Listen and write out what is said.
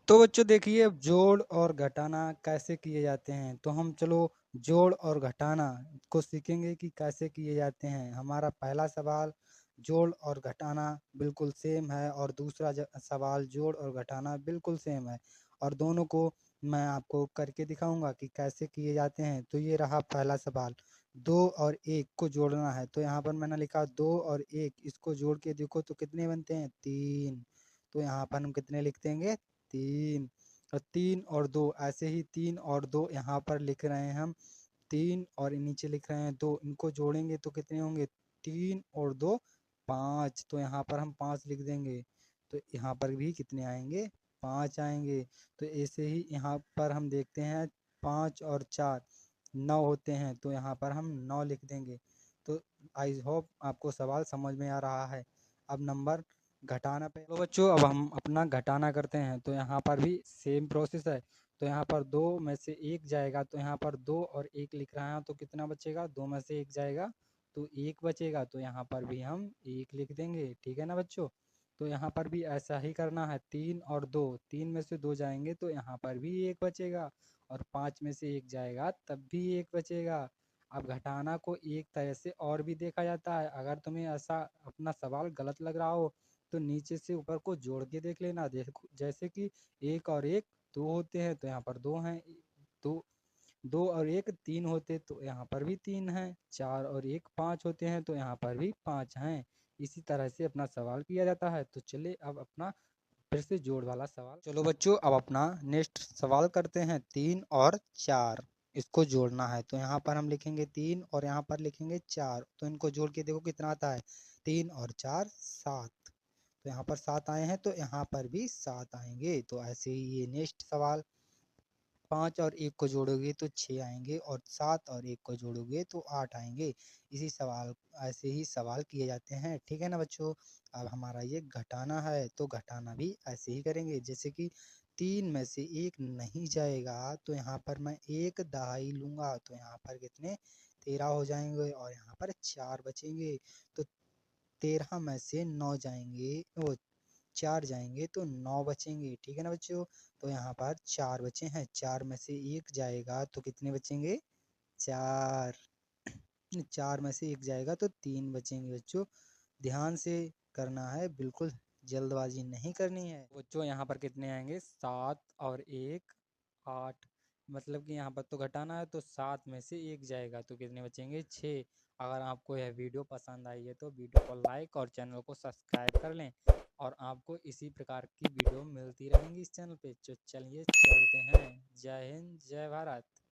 तो बच्चों देखिए अब जोड़ और घटाना कैसे किए जाते हैं। तो हम चलो जोड़ और घटाना को सीखेंगे कि कैसे किए जाते हैं। हमारा पहला सवाल जोड़ और घटाना बिल्कुल सेम है और दूसरा सवाल जोड़ और घटाना बिल्कुल सेम है और दोनों को मैं आपको करके दिखाऊंगा कि कैसे किए जाते हैं। तो ये रहा पहला सवाल, 2 और 1 को जोड़ना है। तो यहाँ पर मैंने लिखा 2 और 1, इसको जोड़ के देखो तो कितने बनते हैं, 3। तो यहाँ पर हम कितने लिख देंगे, 3। और 3 और 2 ऐसे ही 3 और 2 यहाँ पर लिख रहे हैं हम, 3 और नीचे लिख रहे हैं 2, इनको जोड़ेंगे तो कितने होंगे, 3 और 2 5। तो यहाँ पर हम 5 लिख देंगे। तो यहाँ पर भी कितने आएंगे, 5 आएंगे। तो ऐसे ही यहाँ पर हम देखते हैं 5 और 4 9 होते हैं। तो यहाँ पर हम 9 लिख देंगे। तो आई होप आपको सवाल समझ में आ रहा है। अब नंबर घटाना पे तो बच्चों अब हम अपना घटाना करते हैं। तो यहाँ पर भी सेम प्रोसेस है। तो यहाँ पर 2 में से 1 जाएगा तो यहाँ पर 2 और 1 लिख रहे हैं तो कितना बचेगा, 2 में से 1 जाएगा तो 1 बचेगा। तो यहाँ पर भी हम 1 लिख देंगे, ठीक है ना बच्चों। तो यहाँ पर भी ऐसा ही करना है, 3 और 2, 3 में से 2 जाएंगे तो यहाँ पर भी 1 बचेगा और 5 में से 1 जाएगा तब भी 1 बचेगा। अब घटाना को एक तरह से और भी देखा जाता है। अगर तुम्हें ऐसा अपना सवाल गलत लग रहा हो तो नीचे से ऊपर को जोड़ के देख लेना। देखो जैसे कि 1 और 1 2 होते हैं तो यहाँ पर 2 हैं, 2 2 और 1 3 होते तो यहाँ पर भी 3 हैं, 4 और 1 5 होते हैं तो यहाँ पर भी 5 हैं। इसी तरह से अपना सवाल किया जाता है। तो चलिए अब अपना फिर से जोड़ वाला सवाल, चलो बच्चों अब अपना नेक्स्ट सवाल करते हैं। 3 और 4 इसको जोड़ना है। तो यहाँ पर हम लिखेंगे 3 और यहाँ पर लिखेंगे 4। तो इनको जोड़ के देखो कितना आता है, 3 और 4 7। तो यहाँ पर 7 आए हैं तो यहाँ पर भी 7 आएंगे। तो ऐसे ही ये नेक्स्ट सवाल, 5 और 1 को जोड़ोगे तो 6 आएंगे और 7 और 1 को जोड़ोगे तो 8 आएंगे। इसी सवाल ऐसे ही सवाल किए जाते हैं, ठीक है ना बच्चों। अब हमारा ये घटाना है तो घटाना भी ऐसे ही करेंगे। जैसे कि 3 में से 1 नहीं जाएगा तो यहाँ पर मैं एक दहाई लूंगा तो यहाँ पर कितने 13 हो जाएंगे और यहाँ पर 4 बचेंगे। तो 13 में से 9 जाएंगे, वो 4 जाएंगे तो 9 बचेंगे, ठीक है ना बच्चों। तो यहाँ पर 4 बचे हैं, 4 में से 1 जाएगा तो कितने बचेंगे, 4। 4 में से 1 जाएगा तो 3 बचेंगे बच्चों। ध्यान से करना है, बिल्कुल जल्दबाजी नहीं करनी है बच्चों। यहाँ पर कितने आएंगे, 7 और 1 8। मतलब कि यहाँ पर तो घटाना है तो 7 में से 1 जाएगा तो कितने बचेंगे, 6। अगर आपको यह वीडियो पसंद आई है तो वीडियो को लाइक और चैनल को सब्सक्राइब कर लें और आपको इसी प्रकार की वीडियो मिलती रहेंगी इस चैनल पे। तो चलिए चलते हैं। जय हिंद, जय भारत।